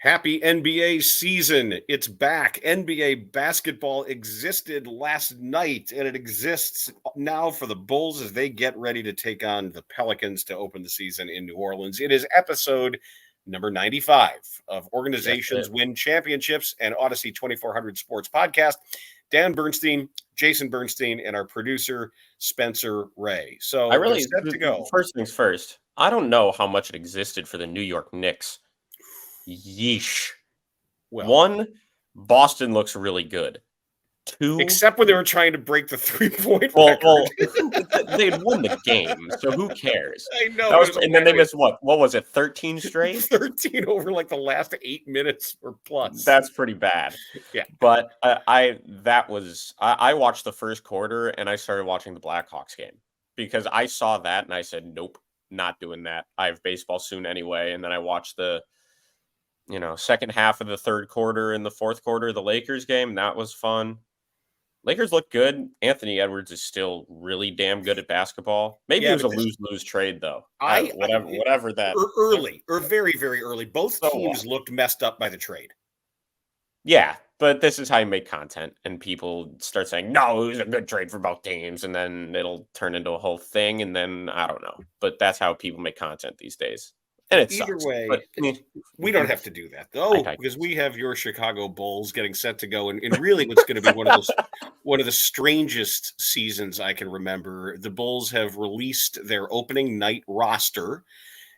Happy NBA season. It's back. NBA basketball existed last night, and it exists now for the Bulls as they get ready to take on the Pelicans to open the season in New Orleans. It is episode number 95 of Organizations Win Championships and Odyssey 2400 Sports Podcast. Dan Bernstein, Jason Bernstein, and our producer, Spencer Ray. So I really, set to go. First things first, I don't know how much it existed for the New York Knicks. Yeesh. Well, one, Boston looks really good. Two, except when they were trying to break the 3-point record. They had won the game, so who cares? I know. And then they missed what was it, 13 straight? 13 over like the last 8 minutes or plus. That's pretty bad. Yeah. But I watched the first quarter and I started watching the Blackhawks game because I saw that and I said, nope, not doing that. I have baseball soon anyway. And then I watched the second half of the third quarter and the fourth quarter of the Lakers game. That was fun. Lakers look good. Anthony Edwards is still really damn good at basketball. Maybe it was a lose-lose trade, though. Whatever that. Early, or very, very early. Both teams looked messed up by the trade. Yeah, but this is how you make content. And people start saying, no, it was a good trade for both teams. And then it'll turn into a whole thing. And then, I don't know. But that's how people make content these days. And it Either sucks, way, but, we don't have to do that, though, because we have your Chicago Bulls getting set to go. And really what's going to be one of the strangest seasons I can remember. The Bulls have released their opening night roster,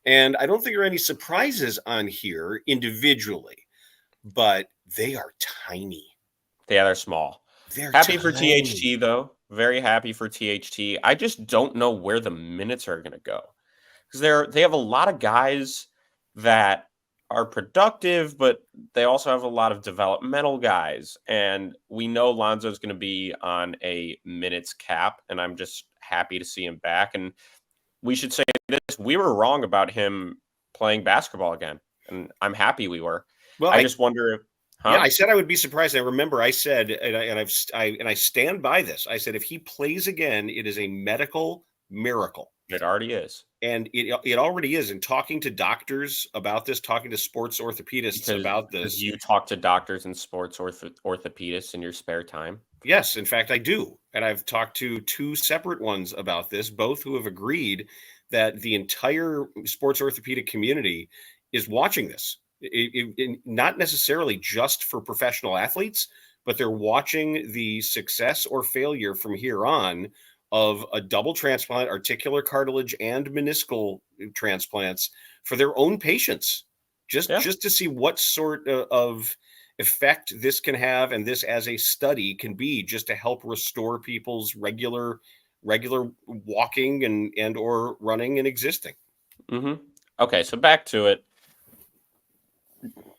and I don't think there are any surprises on here individually, but they are tiny. Yeah, they're small. They're happy tiny. For THT, though. Very happy for THT. I just don't know where the minutes are going to go. Because they have a lot of guys that are productive, but they also have a lot of developmental guys. And we know Lonzo's going to be on a minutes cap, and I'm just happy to see him back. And we should say this, we were wrong about him playing basketball again, and I'm happy we were. Well, I just wonder if Yeah, I said I would be surprised. I remember I said, and I stand by this. I said if he plays again, it is a medical miracle. It already is. And it already is. And talking to doctors about this, talking to sports orthopedists about this. Because you talk to doctors and sports orthopedists in your spare time? Yes, in fact, I do. And I've talked to two separate ones about this, both who have agreed that the entire sports orthopedic community is watching this. Not necessarily just for professional athletes, but they're watching the success or failure from here on of a double transplant, articular cartilage and meniscal transplants for their own patients, just to see what sort of effect this can have. And this as a study can be just to help restore people's regular walking and or running and existing. Mm-hmm. Okay. So back to it.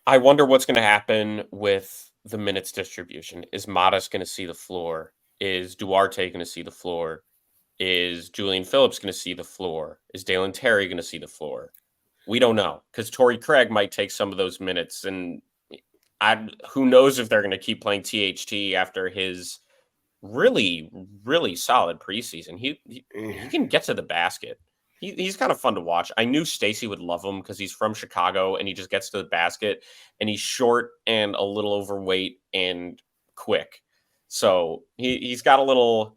I wonder what's going to happen with the minutes distribution. Is Modest going to see the floor? Is Duarte going to see the floor? Is Julian Phillips going to see the floor? Is Dalen Terry going to see the floor? We don't know, because Torrey Craig might take some of those minutes, and who knows if they're going to keep playing THT after his really, really solid preseason. He can get to the basket. He's kind of fun to watch. I knew Stacey would love him because he's from Chicago, and he just gets to the basket, and he's short and a little overweight and quick. So he's got a little...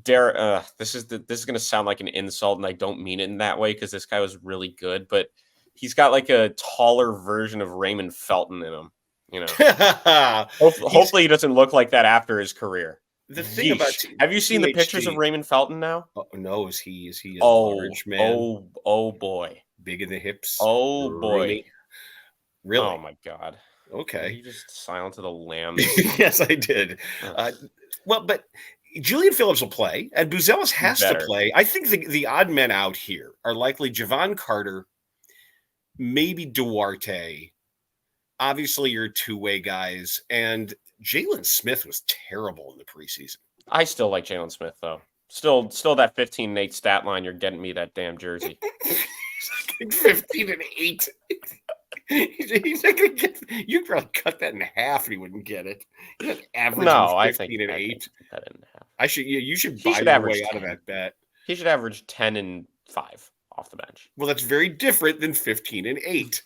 this is going to sound like an insult, and I don't mean it in that way because this guy was really good, but he's got like a taller version of Raymond Felton in him. Hopefully he doesn't look like that after his career. The thing about have you seen the pictures of Raymond Felton now? Oh, no, is he a large man? Oh boy, big in the hips. Oh boy, really? Oh my God. Okay, you just silent to the lamb. Yes, I did. But Julian Phillips will play, and Buzelis has to play. I think the odd men out here are likely Javon Carter, maybe Duarte. Obviously, your two-way guys, and Jaylen Smith was terrible in the preseason. I still like Jaylen Smith, though. Still that 15-8 stat line. You're getting me that damn jersey. 15-8. He's not gonna get. You'd probably cut that in half, and he wouldn't get it. Average 15-8. Cut it in half. You should buy your way out of that bet. He should average 10 and 5 off the bench. Well, that's very different than 15-8.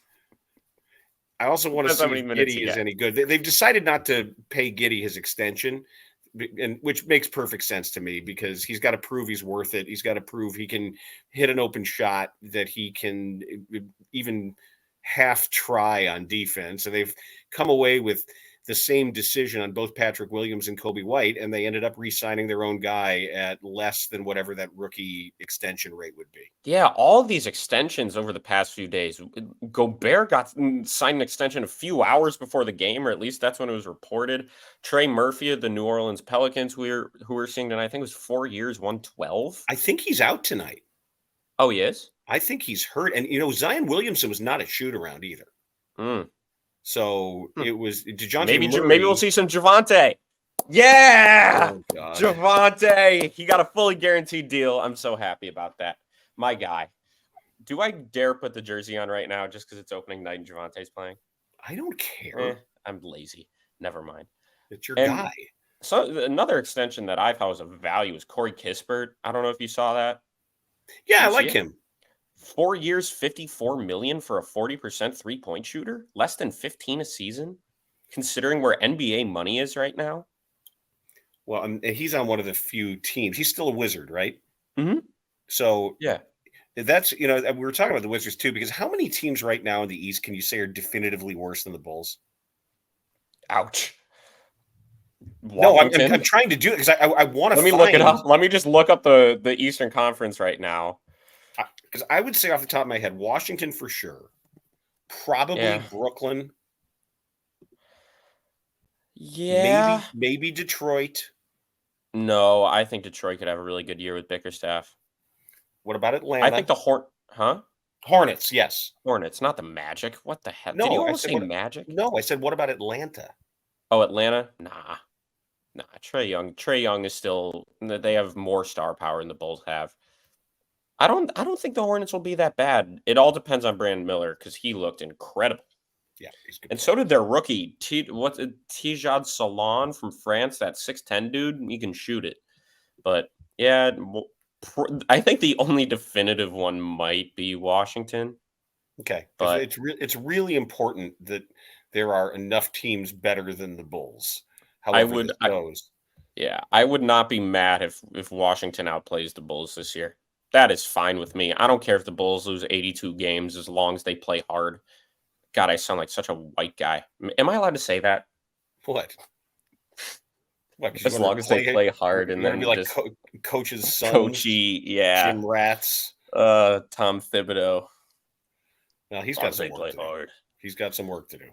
I also want to Depends how see many if minutes he Giddey is gets. any good. They've decided not to pay Giddey his extension, and which makes perfect sense to me because he's got to prove he's worth it. He's got to prove he can hit an open shot, that he can even half try on defense. And they've come away with the same decision on both Patrick Williams and Kobe White, and they ended up re-signing their own guy at less than whatever that rookie extension rate would be. Yeah, all of these extensions over the past few days. Gobert got signed an extension a few hours before the game, or at least that's when it was reported. Trey Murphy of the New Orleans Pelicans, who we're seeing tonight, I think it was 4 years, 112. I think he's out tonight. Oh, he is? I think he's hurt. And, Zion Williamson was not a shoot-around either. Mm. So it was DeJounte Maybe Murray. we'll see some Javante. Yeah! Oh, God. Javante! He got a fully guaranteed deal. I'm so happy about that. My guy. Do I dare put the jersey on right now just because it's opening night and Javante's playing? I don't care. I'm lazy. Never mind. It's your guy. So another extension that I thought was of value is Corey Kispert. I don't know if you saw that. Yeah, I like him. 4 years, $54 million for a 40% 3-point shooter, less than 15 a season, considering where NBA money is right now. Well, he's on one of the few teams. He's still a Wizard, right? Mm-hmm. So yeah, that's we were talking about the Wizards too, because how many teams right now in the East can you say are definitively worse than the Bulls? Ouch. Washington? No, I'm trying to do it because I want to. Let me look it up. Let me just look up the Eastern Conference right now. Because I would say off the top of my head, Washington for sure. Probably Brooklyn. Yeah. Maybe Detroit. No, I think Detroit could have a really good year with Bickerstaff. What about Atlanta? I think the Hornets, yes. Hornets, not the Magic. What the hell? No, did you almost say Magic? No, I said what about Atlanta? Oh, Atlanta? Nah. Trey Young is still. They have more star power than the Bulls have. I don't think the Hornets will be that bad. It all depends on Brandon Miller because he looked incredible. Yeah, he's good. And so did their rookie, Tijad Salon from France, that 6'10" dude. He can shoot it. But yeah, I think the only definitive one might be Washington. Okay, but it's really important that there are enough teams better than the Bulls. However this goes. I would not be mad if Washington outplays the Bulls this year. That is fine with me. I don't care if the Bulls lose 82 games as long as they play hard. God, I sound like such a white guy. Am I allowed to say that? What? As long as they play hard and then be like coach's son. Coachy, yeah. Jim Rats. Tom Thibodeau. Well, he's got some work to do. He's got some work to do.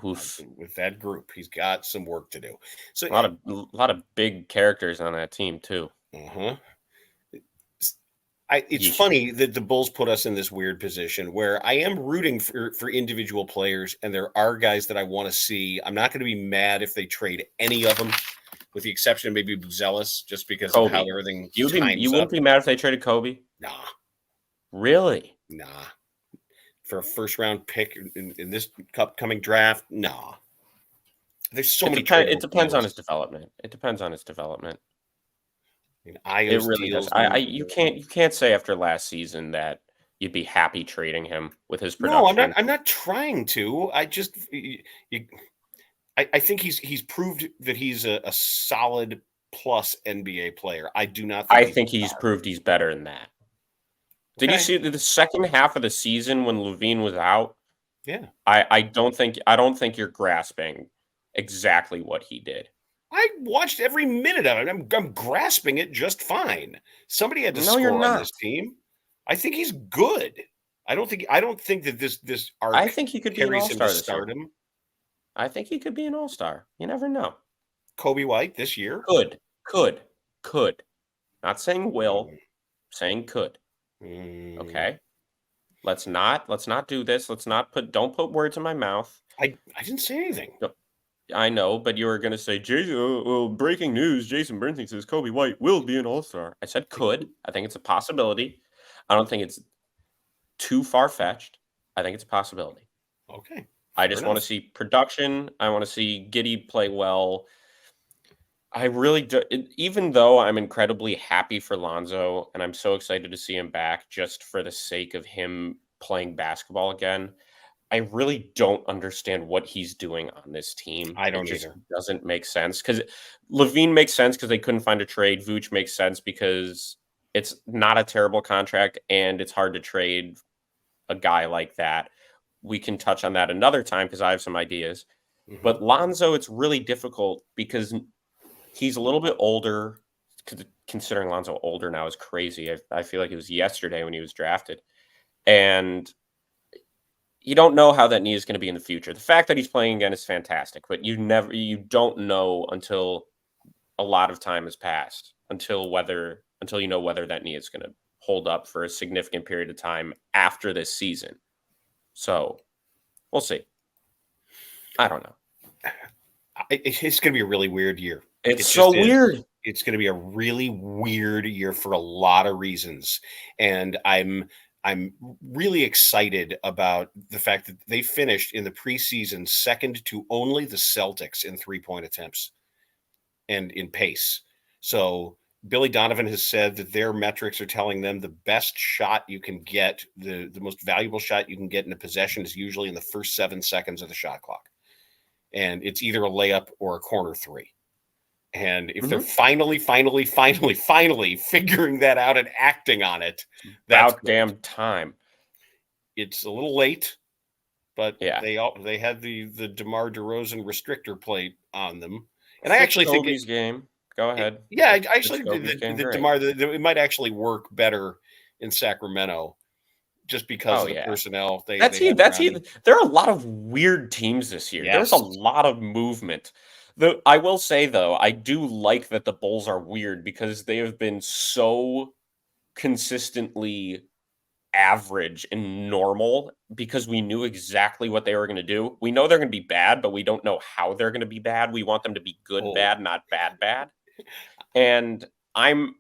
Oof. With that group, he's got some work to do. So a lot of big characters on that team too. Uh-huh. It's funny that the Bulls put us in this weird position where I am rooting for individual players, and there are guys that I want to see. I'm not going to be mad if they trade any of them, with the exception of maybe Buzelis, just because of how everything. You wouldn't be mad if they traded Kobe? Nah. Really? Nah. For a first-round pick in this upcoming draft? Nah. There's so many. It depends on his development. It depends on his development. It really does. You can't say after last season that you'd be happy trading him with his production. No, I'm not trying to. I just I think he's proved that he's a solid plus NBA player. I do not think he's proved he's better than that. Did you see the second half of the season when Levine was out? Yeah. I don't think you're grasping exactly what he did. I watched every minute of it. I'm grasping it just fine. Somebody had to score on this team. I think he's good. I don't think that this arc. I think he could be an all-star this year. I think he could be an all-star. You never know. Kobe White this year? Could. Not saying will, saying could. Okay. Let's not do this. Don't put words in my mouth. I didn't say anything. No. I know, but you were going to say, breaking news, Jason Bernstein says Kobe White will be an all-star. I said could. I think it's a possibility. I don't think it's too far-fetched. I think it's a possibility. Okay. I just want to see production. I want to see Giddey play well. I really do. Even though I'm incredibly happy for Lonzo, and I'm so excited to see him back just for the sake of him playing basketball again, I really don't understand what he's doing on this team. I don't It just either. doesn't make sense because Levine makes sense because they couldn't find a trade. Vooch makes sense because it's not a terrible contract and it's hard to trade a guy like that. We can touch on that another time because I have some ideas. Mhm. But Lonzo, it's really difficult because he's a little bit older. Considering Lonzo older now is crazy. I feel like it was yesterday when he was drafted. And you don't know how that knee is going to be in the future. The fact that he's playing again is fantastic, but you don't know until a lot of time has passed until you know whether that knee is going to hold up for a significant period of time after this season. So we'll see. I don't know. It's going to be a really weird year. It's so weird. It's going to be a really weird year for a lot of reasons, and I'm really excited about the fact that they finished in the preseason second to only the Celtics in 3-point attempts and in pace. So Billy Donovan has said that their metrics are telling them the best shot you can get, the most valuable shot you can get in a possession is usually in the first 7 seconds of the shot clock. And it's either a layup or a corner three. And if they're finally figuring that out and acting on it, that's about damn time. It's a little late, but yeah, they had the DeMar DeRozan restrictor plate on them, and I actually think Kobe's game. Go ahead. Yeah, I actually think the DeMar it might actually work better in Sacramento, just because of the personnel they have. There are a lot of weird teams this year. Yes. There's a lot of movement. I will say, though, I do like that the Bulls are weird because they have been so consistently average and normal because we knew exactly what they were going to do. We know they're going to be bad, but we don't know how they're going to be bad. We want them to be good, bad, not bad. And I'm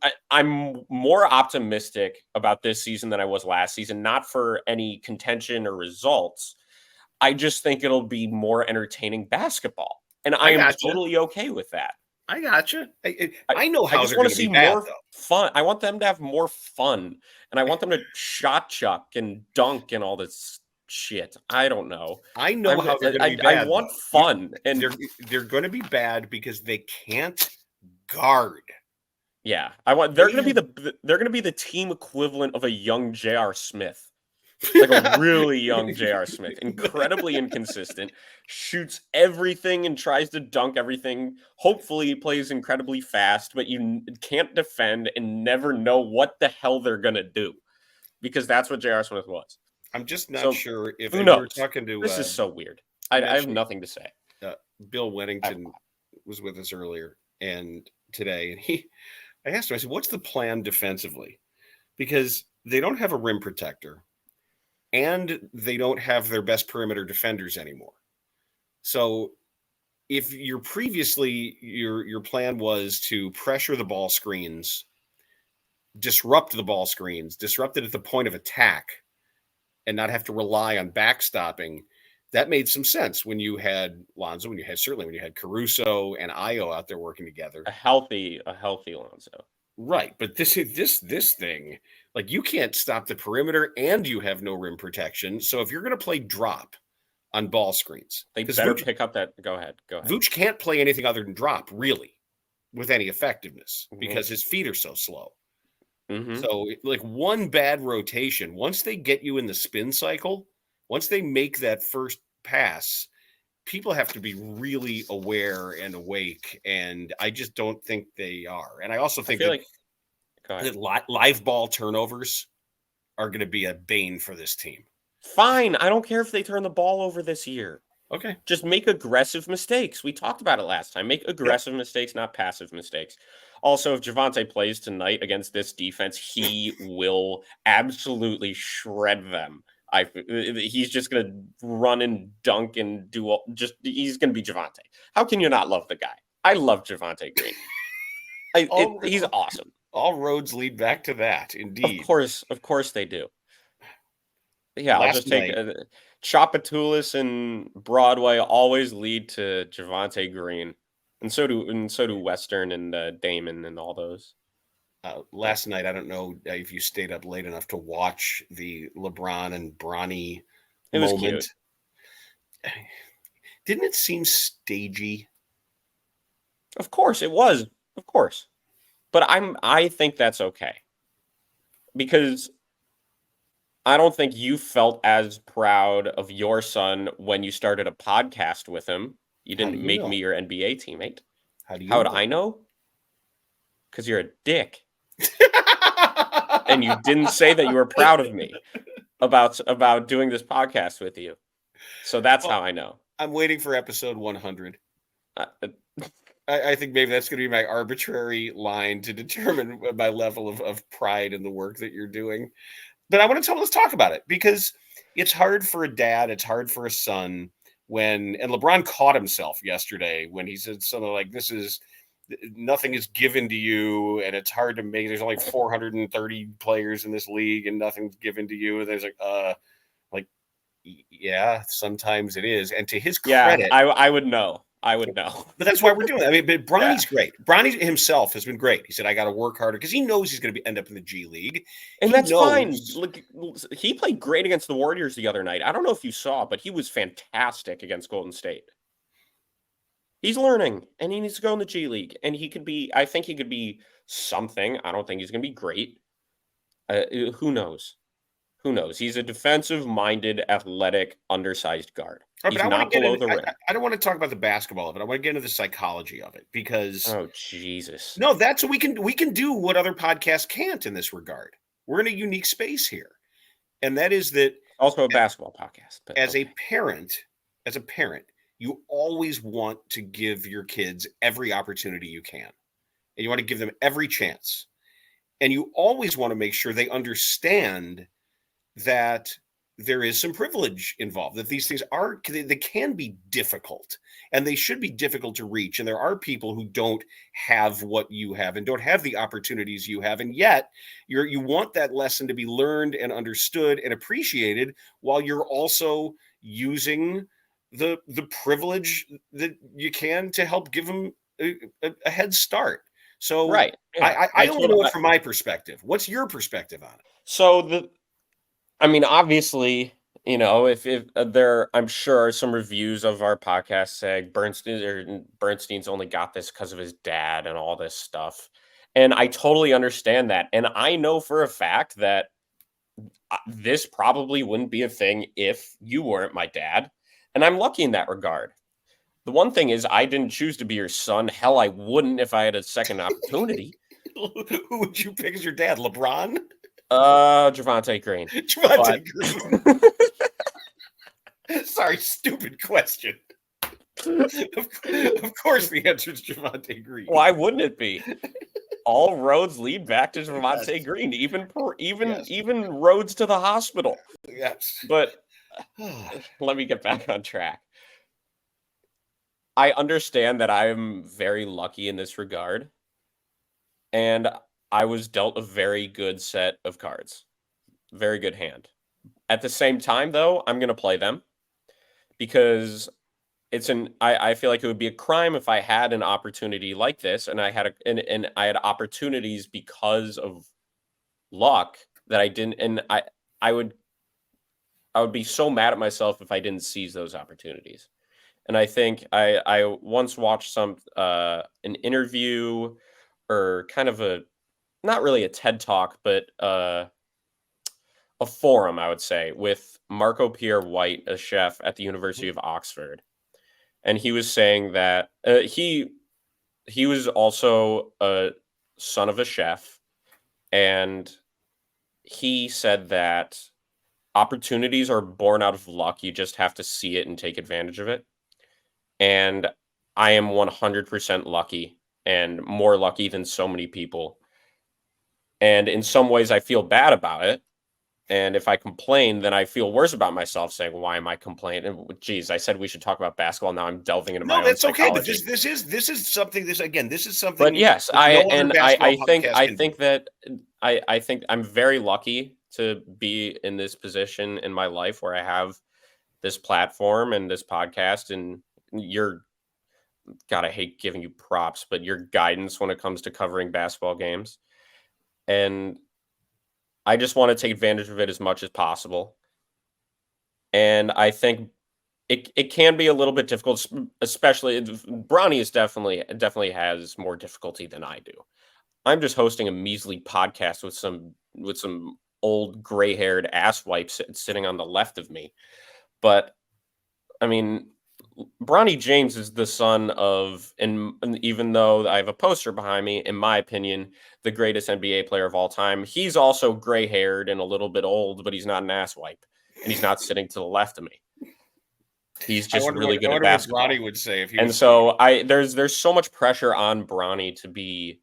more optimistic about this season than I was last season, not for any contention or results. I just think it'll be more entertaining basketball. And I am totally okay with that. I gotcha. I know how I just want to see more fun. I want them to have more fun. And I want them to shot chuck and dunk and all this shit. I don't know. I know how they're going to be bad. I want fun. And they're going to be bad because they can't guard. Yeah. They're going to be the team equivalent of a young J.R. Smith. Like a really young J.R. Smith, incredibly inconsistent, shoots everything and tries to dunk everything. Hopefully plays incredibly fast, but you can't defend and never know what the hell they're going to do because that's what J.R. Smith was. I'm just not sure if who knows? We're talking to, this is so weird. I have nothing to say. Bill Wennington was with us earlier and today, and I asked him, I said, what's the plan defensively? Because they don't have a rim protector. And they don't have their best perimeter defenders anymore. So if your plan was to pressure the ball screens, disrupt the ball screens, disrupt it at the point of attack, and not have to rely on backstopping, that made some sense when you had Lonzo, when you had Caruso and Io out there working together. A healthy Lonzo. Right, but this thing, like you can't stop the perimeter and you have no rim protection. So if you're going to play drop on ball screens, they better pick up that. Go ahead. Vooch can't play anything other than drop, really, with any effectiveness because his feet are so slow. So like one bad rotation, once they get you in the spin cycle, once they make that first pass, people have to be really aware and awake, and I just don't think they are. And I also think that live ball turnovers are going to be a bane for this team. Fine. I don't care if they turn the ball over this year. Okay. Just make aggressive mistakes. We talked about it last time. Make aggressive mistakes, not passive mistakes. Also, if Javonte plays tonight against this defense, he will absolutely shred them. He's just going to run and dunk and he's going to be Javonte. How can you not love the guy? I love Javonte Green. He's awesome. All roads lead back to that, indeed. Of course they do. Yeah, I'll just take Chapatulis and Broadway always lead to Javonte Green. And so do Western and Damon and all those. Last night, I don't know if you stayed up late enough to watch the LeBron and Bronny moment. Cute. Didn't it seem stagey? Of course it was. Of course. But I think that's okay. Because I don't think you felt as proud of your son when you started a podcast with him. You How do didn't you make know? me your NBA teammate. How do you How would know? I know? Because you're a dick. And you didn't say that you were proud of me about doing this podcast with you. So that's how I know. I'm waiting for episode 100. Uh, I think maybe that's going to be my arbitrary line to determine my level of pride in the work that you're doing. But let's talk about it, because it's hard for a dad. It's hard for a son and LeBron caught himself yesterday when he said something like, nothing is given to you, and it's hard to make. There's only 430 players in this league, and nothing's given to you. There's yeah, sometimes it is. And to his credit, I would know. I would know. But that's why we're doing it. I mean, but Bronny's great. Bronny himself has been great. He said, I got to work harder, because he knows he's going to end up in the G League. And that's fine. Look, he played great against the Warriors the other night. I don't know if you saw, but he was fantastic against Golden State. He's learning, and he needs to go in the G League. And I think he could be something. I don't think he's going to be great. Who knows? Who knows? He's a defensive-minded, athletic, undersized guard. Right, he's not below the rim. I don't want to talk about the basketball of it. I want to get into the psychology of it, because Jesus. No, that's we can do what other podcasts can't in this regard. We're in a unique space here. And that is that also a basketball podcast. But as a parent, you always want to give your kids every opportunity you can. And you want to give them every chance. And you always want to make sure they understand that there is some privilege involved, that these things they can be difficult, and they should be difficult to reach. And there are people who don't have what you have and don't have the opportunities you have. And yet you want that lesson to be learned and understood and appreciated, while you're also using the privilege that you can to help give them a head start. So right. Yeah. I only know it from my perspective. What's your perspective on it? So obviously, if there, I'm sure some reviews of our podcast say Bernstein's only got this because of his dad and all this stuff. And I totally understand that. And I know for a fact that this probably wouldn't be a thing if you weren't my dad. And I'm lucky in that regard. The one thing is, I didn't choose to be your son. Hell, I wouldn't if I had a second opportunity. Who would you pick as your dad? LeBron? Javonte Green. Green. Sorry, stupid question. Of course the answer is Javonte Green. Why wouldn't it be? All roads lead back to Javonte Green, even roads to the hospital. Yes. But let me get back on track. I understand that I am very lucky in this regard. And I was dealt a very good set of cards. Very good hand. At the same time, though, I'm going to play them, because I feel like it would be a crime if I had an opportunity like this, and I had I had opportunities because of luck that I didn't, and I would be so mad at myself if I didn't seize those opportunities. And I think I once watched an interview, or kind of not really a TED Talk, but a forum, I would say, with Marco Pierre White, a chef at the University of Oxford. And he was saying that he was also a son of a chef. And he said that opportunities are born out of luck. You just have to see it and take advantage of it. And I am 100% lucky, and more lucky than so many people. And in some ways, I feel bad about it. And if I complain, then I feel worse about myself, saying, why am I complaining? And, geez, I said we should talk about basketball. Now I'm delving into my own psychology. No, that's okay. But this is something. But yes, I think I'm very lucky to be in this position in my life where I have this platform and this podcast, and God, I hate giving you props, but your guidance when it comes to covering basketball games. And I just want to take advantage of it as much as possible. And I think it can be a little bit difficult, especially Bronny is definitely has more difficulty than I do. I'm just hosting a measly podcast with some old gray-haired asswipes sitting on the left of me. But I mean, Bronny James is the son of, and even though I have a poster behind me, in my opinion, the greatest NBA player of all time, he's also gray-haired and a little bit old, but he's not an asswipe, and he's not sitting to the left of me. He's just really good at basketball. What Bronny would say if he and was so there's so much pressure on Bronny to be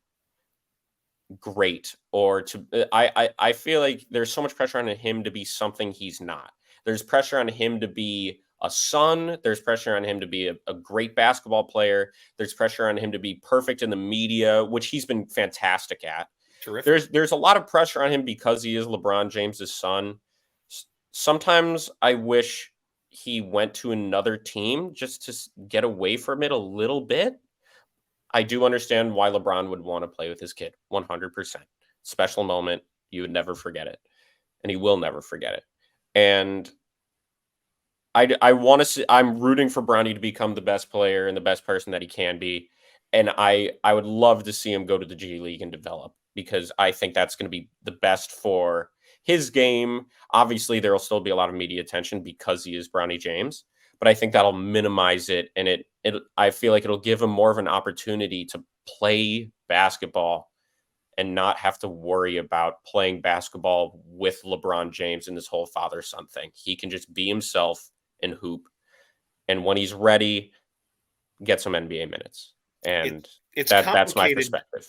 great, or to I feel like there's so much pressure on him to be something he's not. There's pressure on him to be a son. There's pressure on him to be a great basketball player. There's pressure on him to be perfect in the media, which he's been fantastic at. Terrific. There's a lot of pressure on him because he is LeBron James's son. Sometimes I wish he went to another team just to get away from it a little bit. I do understand why LeBron would want to play with his kid. 100%. Special moment. You would never forget it. And he will never forget it. And I want to see, I'm rooting for Bronny to become the best player and the best person that he can be. And I would love to see him go to the G League and develop, because I think that's going to be the best for his game. Obviously, there will still be a lot of media attention because he is Bronny James, but I think that'll minimize it. And I feel like it'll give him more of an opportunity to play basketball and not have to worry about playing basketball with LeBron James and this whole father-son thing. He can just be himself and hoop. And when he's ready, get some NBA minutes. And that's my perspective.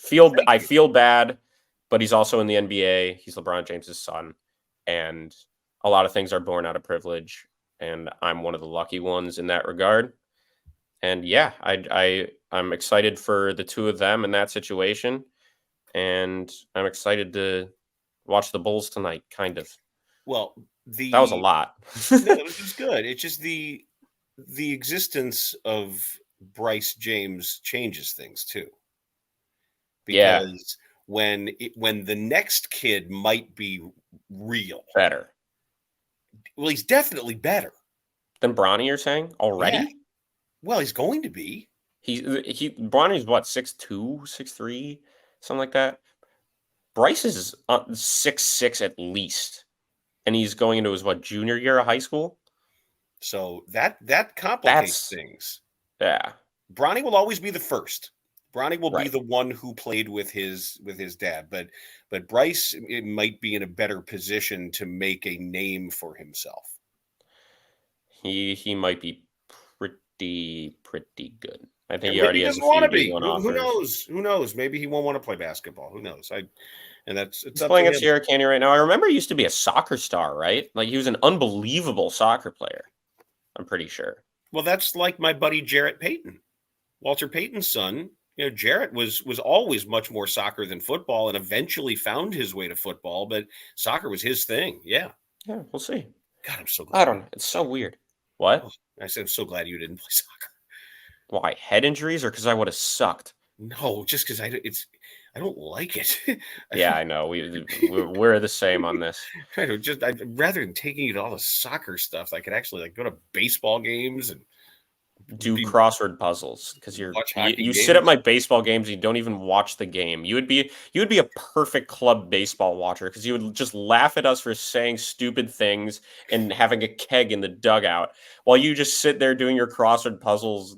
I feel bad, but he's also in the NBA. He's LeBron James's son. And a lot of things are born out of privilege. And I'm one of the lucky ones in that regard. And yeah, I'm excited for the two of them in that situation. And I'm excited to watch the Bulls tonight, kind of. Well, that was a lot. No, it was good. It's just the existence of Bryce James changes things too. Because when the next kid might be real better. Well, he's definitely better than Bronny, you're saying already? Yeah. Well, he's going to be. Bronny's what, 6'2", 6'3", something like that. Bryce is 6'6" at least, and he's going into his junior year of high school. So that complicates things. Yeah, Bronny will always be the first. Bronny will be the one who played with his dad, but Bryce, it might be in a better position to make a name for himself. He might be pretty good. I think he already doesn't want to be. Who knows? Who knows? Maybe he won't want to play basketball. Who knows? He's playing at Sierra Canyon right now. I remember he used to be a soccer star, right? Like, he was an unbelievable soccer player. I'm pretty sure. Well, that's like my buddy Jarrett Payton, Walter Payton's son. You know, Jarrett was always much more soccer than football, and eventually found his way to football. But soccer was his thing. Yeah. Yeah, we'll see. God, I'm so glad. I don't know. It's so weird. What? Oh, I said, I'm so glad you didn't play soccer. Why? Head injuries, or because I would have sucked? No, just because I don't like it. Yeah, I know. We're the same on this. Rather than taking you to all the soccer stuff, I could actually go to baseball games and do crossword puzzles, because you sit at my baseball games and you don't even watch the game. You would be a perfect club baseball watcher, because you would just laugh at us for saying stupid things and having a keg in the dugout while you just sit there doing your crossword puzzles,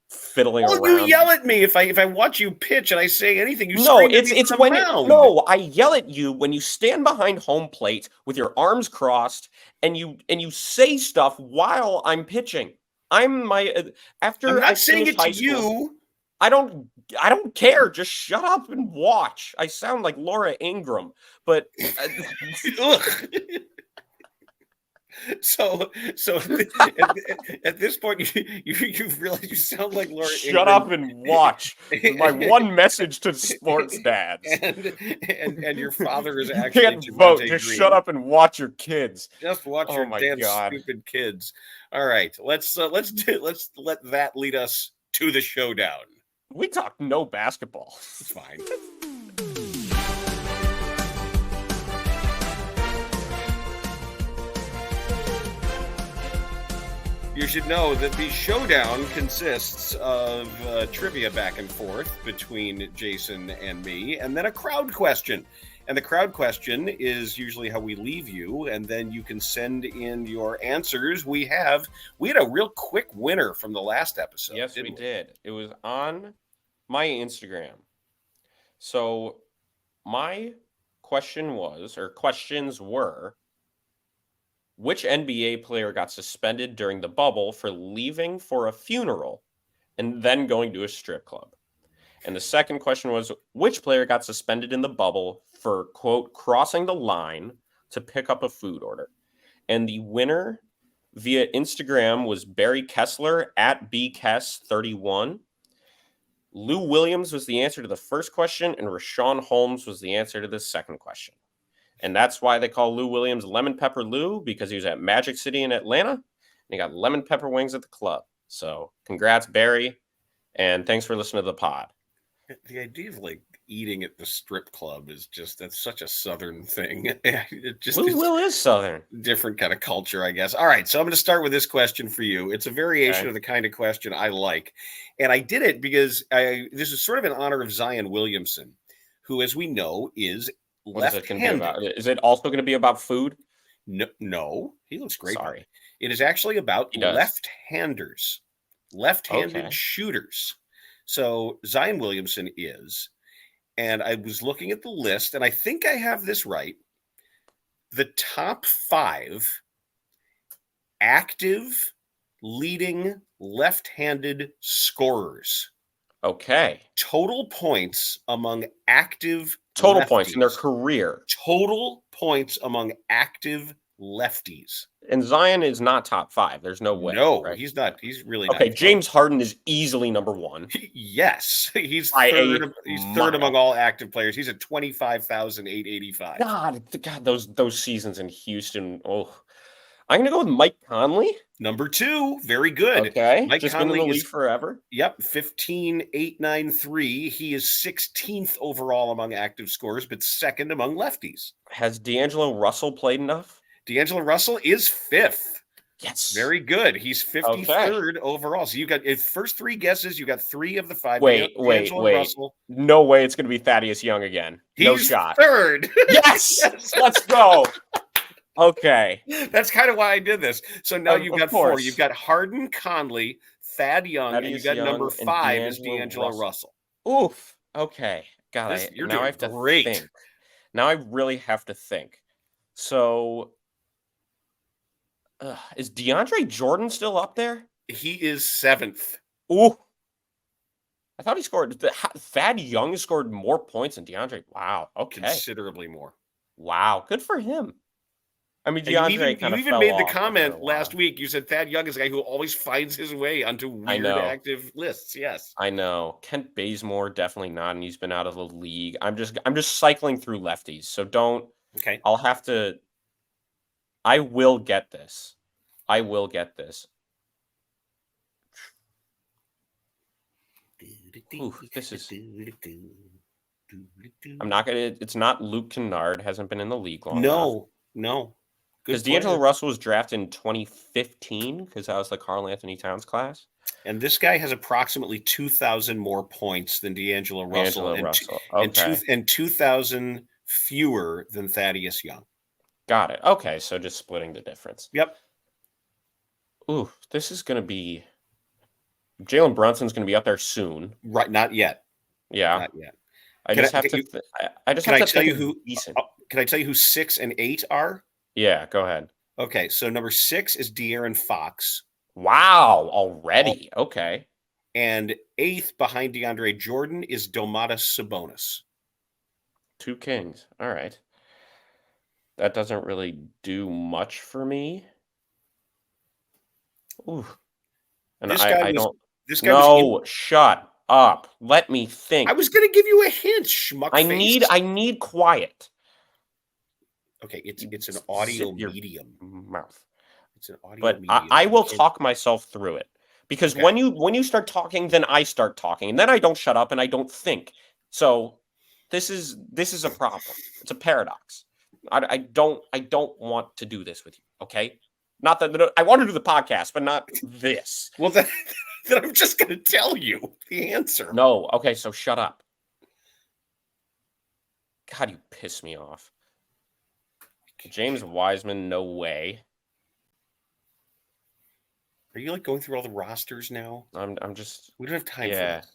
fiddling around. You yell at me if I watch you pitch and I say anything. I yell at you when you stand behind home plate with your arms crossed and you say stuff while I'm pitching. I'm not saying it to you. I don't care. Just shut up and watch. I sound like Laura Ingraham, but so at this point you realize you sound like Laura Shut Ingraham. up and watch. My one message to sports dads. And your father is You actually can't vote. Just shut up and watch your kids. Just watch your damn stupid kids. All right, let's let that lead us to the showdown. We talk no basketball. It's fine. You should know that the showdown consists of trivia back and forth between Jason and me, and then a crowd question. And the crowd question is usually how we leave you, and then you can send in your answers. We had a real quick winner from the last episode. Yes, we did. It was on my Instagram. So my questions were, which NBA player got suspended during the bubble for leaving for a funeral and then going to a strip club? And the second question was, which player got suspended in the bubble for, quote, crossing the line to pick up a food order? And the winner via Instagram was Barry Kessler at BKess31. Lou Williams was the answer to the first question, and Rashawn Holmes was the answer to the second question. And that's why they call Lou Williams Lemon Pepper Lou, because he was at Magic City in Atlanta, and he got lemon pepper wings at the club. So congrats, Barry, and thanks for listening to the pod. The idea of like eating at the strip club is that's such a Southern thing. Will is Southern. Different kind of culture, I guess. All right, so I'm going to start with this question for you. It's a variation of the kind of question I like. And I did it because this is sort of in honor of Zion Williamson, who, as we know, is left-handed. Is it also going to be about food? No, he looks great. Sorry. It is actually about left-handers, left-handed shooters. So Zion Williamson is, and I was looking at the list, and I think I have this right. The top 5 active leading left-handed scorers. Okay. Total points among active Total lefties. Points in their career. Total points among active lefties. And Zion is not top 5. There's no way. No, right? he's not. He's really okay. not. James Harden is easily number 1. Yes, he's third. He's third among all active players. He's at 25,885. God, those seasons in Houston. Oh, I'm gonna go with Mike Conley. Number 2, very good. Okay, Mike just Conley been in the league forever. Yep, 15,893. He is 16th overall among active scorers, but second among lefties. Has D'Angelo Russell played enough? D'Angelo Russell is 5th. Yes, very good. He's 53rd overall. So you got first 3 guesses. You got 3 of the 5. Wait. Russell. No way. It's going to be Thaddeus Young again. No shot. Third. Yes. Let's go. Okay. That's kind of why I did this. So now you've got 4. You've got Harden, Conley, Thad Young, and you got number 5 is D'Angelo Russell. Oof. Okay. God, now I have to think. Now I really have to think. So, is DeAndre Jordan still up there? He is 7th. Ooh. I thought he scored. Thad Young scored more points than DeAndre. Wow. Okay. Considerably more. Wow. Good for him. I mean, DeAndre you even made the comment last week. You said Thad Young is a guy who always finds his way onto weird active lists. Yes, I know. Kent Bazemore definitely not, and he's been out of the league. I'm just cycling through lefties, so don't. Okay, I'll have to. I will get this. Ooh, this is. I'm not gonna. It's not Luke Kennard. Hasn't been in the league long. No. Because D'Angelo Russell was drafted in 2015, because that was the Karl Anthony Towns class. And this guy has approximately 2,000 more points than D'Angelo Russell. And 2,000 fewer than Thaddeus Young. Got it. Okay, so just splitting the difference. Yep. Ooh, this is going to be... Jalen Brunson's going to be up there soon. Right, not yet. Yeah. Not yet. Can I tell you who 6 and 8 are? Yeah, go ahead. Okay, so number 6 is De'Aaron Fox. Wow, already. Okay. And 8th behind DeAndre Jordan is Domantas Sabonis. 2 Kings. All right. That doesn't really do much for me. Ooh. And shut up. Let me think. I was going to give you a hint, schmuck. I need quiet. Okay, it's an audio medium. Mouth. It's an audio medium. But I will talk myself through it. Because when you start talking, then I start talking. And then I don't shut up and I don't think. So this is a problem. It's a paradox. I don't want to do this with you, okay? Not that I want to do the podcast, but not this. Well, then I'm just going to tell you the answer. No. Okay, so shut up. God, you piss me off. James Wiseman, no way. Are you like going through all the rosters now? I'm just. We don't have time for this.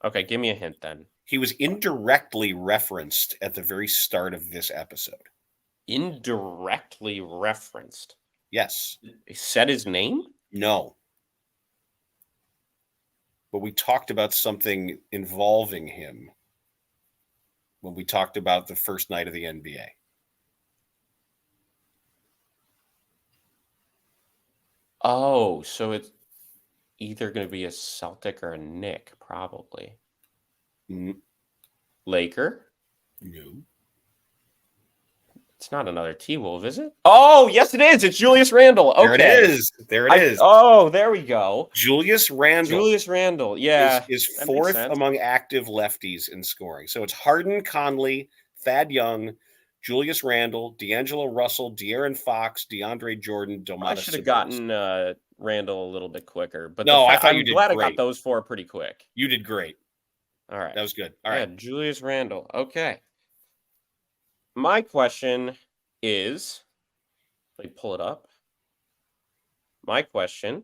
Okay, give me a hint then. He was indirectly referenced at the very start of this episode. Indirectly referenced? Yes. He said his name? No. But we talked about something involving him when we talked about the first night of the NBA. Oh, so it's either going to be a Celtic or a Knick, probably. Laker? No. It's not another T-Wolf, is it? Oh, yes, it is. It's Julius Randall. Okay. There it is. Oh, there we go. Julius Randall. Yeah. Is fourth among active lefties in scoring. So it's Harden, Conley, Thad Young, Julius Randall, D'Angelo Russell, De'Aaron Fox, DeAndre Jordan, Domantas I should have gotten Randall a little bit quicker. But no, I thought you did glad great. I got those four pretty quick. You did great. All right. That was good. All right. Julius Randall. Okay. My question is, let me pull it up. My question,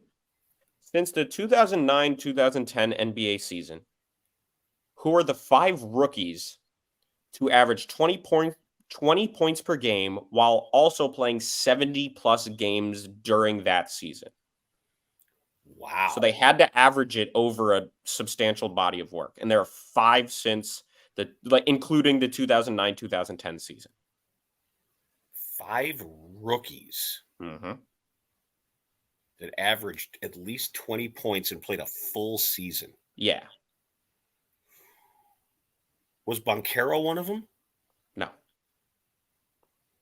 since the 2009-2010 NBA season, who are the 5 rookies to average 20 points per game while also playing 70-plus games during that season? Wow. So they had to average it over a substantial body of work. And there are 5 since including the 2009-2010 season. 5 rookies Mm-hmm. that averaged at least 20 points and played a full season. Yeah. Was Banchero one of them? No.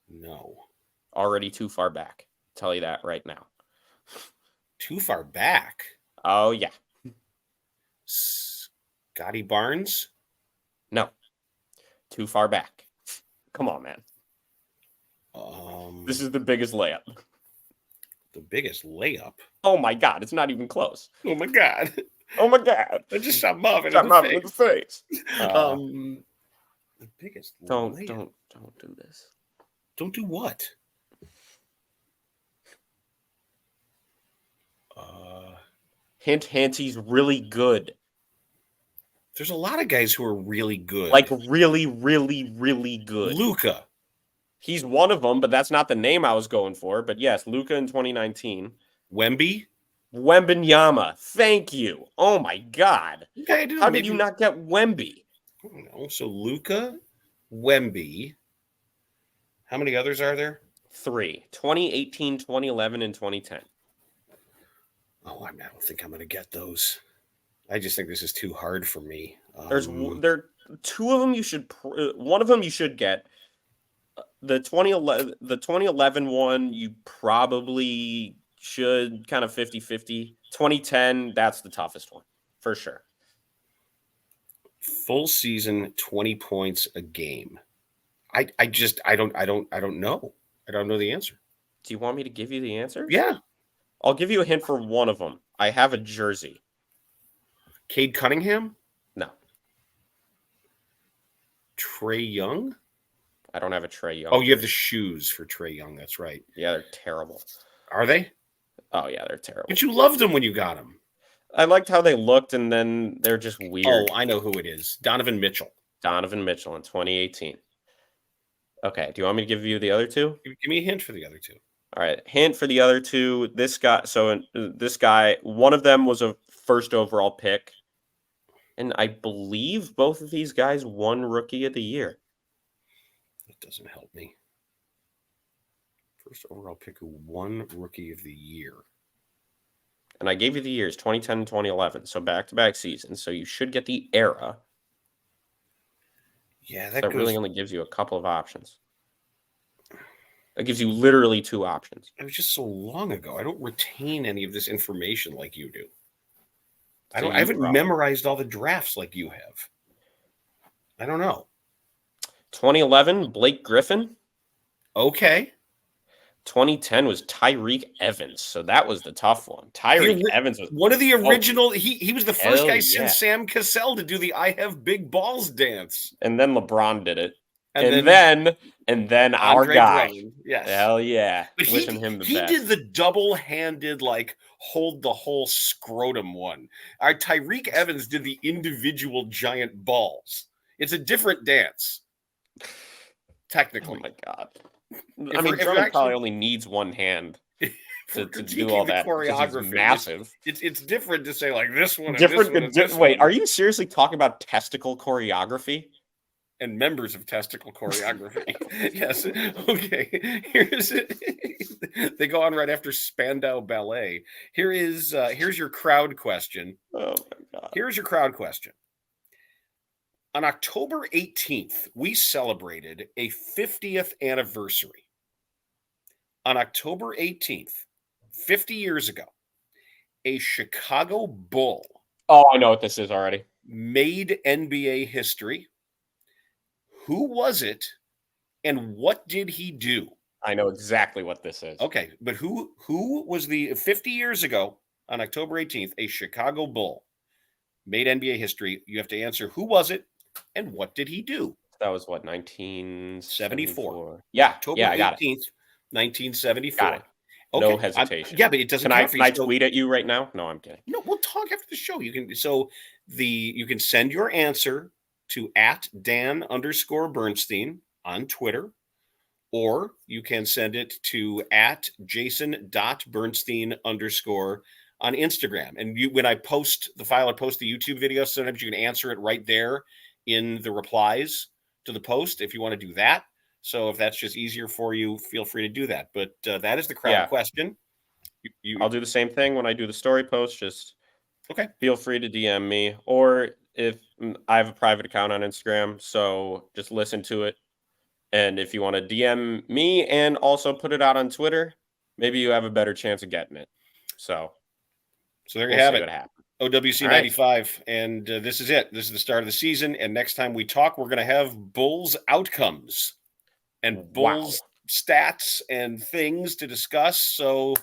No. Already too far back. Tell you that right now. Too far back? Oh, yeah. Scotty Barnes? No. Too far back. Come on, man. This is the biggest layup. The biggest layup? Oh, my God. It's not even close. Oh, my God. Oh, my God. I just shot Marvin in the face. The biggest Don't layup. Don't do this. Don't do what? Hint, he's really good. There's a lot of guys who are really good. Like really, really, really good. Luka. He's one of them, but that's not the name I was going for. But yes, Luka in 2019. Wemby? Wembanyama. Thank you. Oh, my God. Okay, How did you not get Wemby? I don't know. So Luka, Wemby. How many others are there? 3. 2018, 2011, and 2010. Oh, I don't think I'm going to get those. I just think this is too hard for me. There 2 of them you should. One of them you should get. The 2011 one you probably should kind of 50-50. 2010, that's the toughest one for sure. Full season, 20 points a game. I don't know. I don't know the answer. Do you want me to give you the answer? Yeah. I'll give you a hint for one of them. I have a jersey. Cade Cunningham? No. Trey Young? I don't have a Trey Young. Oh, you have the shoes for Trey Young. That's right. Yeah, they're terrible. Are they? Oh, yeah, they're terrible. But you loved them when you got them. I liked how they looked, and then they're just weird. Oh, I know who it is. Donovan Mitchell. Donovan Mitchell in 2018. Okay, do you want me to give you the other 2? Give me a hint for the other 2. All right, hint for the other 2. This guy, one of them was a first overall pick, and I believe both of these guys won Rookie of the Year. That doesn't help me. First overall pick who won Rookie of the Year. And I gave you the years, 2010 and 2011, so back-to-back seasons, so you should get the era. Yeah, that really only gives you a couple of options. That gives you literally 2 options. It was just so long ago. I don't retain any of this information like you do. I haven't memorized all the drafts like you have. I don't know. 2011, Blake Griffin. Okay. 2010 was Tyreek Evans, so that was the tough one. Tyreek Evans was one of the original. He was the first guy since yeah. Sam Cassell to do the "I have big balls" dance, And then LeBron did it, and then our Andre guy, Drummond, yes, hell yeah, but wishing him the he best. did the double-handed like hold the whole scrotum one. Our Tyreek Evans did the individual giant balls. It's a different dance, Oh technically. my god! If I mean, we're Drummond actually probably only needs one hand to do all critiquing the that because he's choreography, massive. it's different to say like this one and this Different. one and this Wait, one. are you seriously talking about testicle choreography? And members of testicle choreography. Yes. Okay. Here's it. They go on right after Spandau Ballet. Here's your crowd question. Oh my god! Here's your crowd question. On October 18th, we celebrated a 50th anniversary. On October 18th, 50 years ago, a Chicago Bull Oh, I know what this is already. made NBA history. Who was it, and what did he do? I know exactly what this is. Okay, but who was the 50 years ago on October 18th, a Chicago Bull made NBA history? You have to answer who was it and what did he do? That was what, 1974? 74. Yeah, October yeah, I got 18th, it. 1974. Got it. Okay. No hesitation. Yeah, but it doesn't count for Can you. I tweet at you right now? No, I'm kidding. No, we'll talk after the show. You can send your answer to @Dan_Bernstein on Twitter, or you can send it to @Jason.Bernstein_ on Instagram. And when I post the file, I post the YouTube video. Sometimes you can answer it right there in the replies to the post if you want to do that. So if that's just easier for you, feel free to do that. But that is the crowd question. I'll do the same thing when I do the story post. Just okay. Feel free to DM me, or if I have a private account on Instagram, so just listen to it. And if you want to DM me and also put it out on Twitter, maybe you have a better chance of getting it. So there you have it. What happens. OWC 95, and this is it. This is the start of the season, and next time we talk, we're going to have Bulls outcomes and Bulls stats and things to discuss. So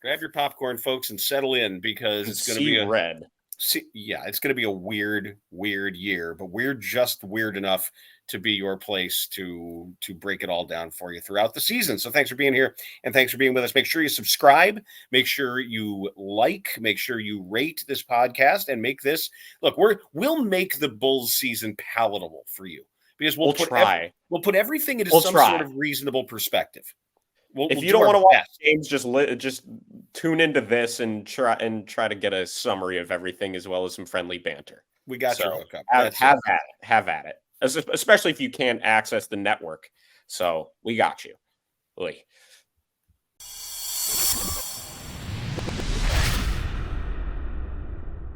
grab your popcorn, folks, and settle in because it's going to be it's going to be a weird year, but we're just weird enough to be your place to break it all down for you throughout the season. So thanks for being here and thanks for being with us. Make sure you subscribe, make sure you make sure you rate this podcast, and make this we'll make the Bulls season palatable for you because we'll put everything into sort of reasonable perspective. If you don't want to watch games, just tune into this and try to get a summary of everything as well as some friendly banter. We got your hookup. Have at it. Especially if you can't access the network. So we got you. Oy.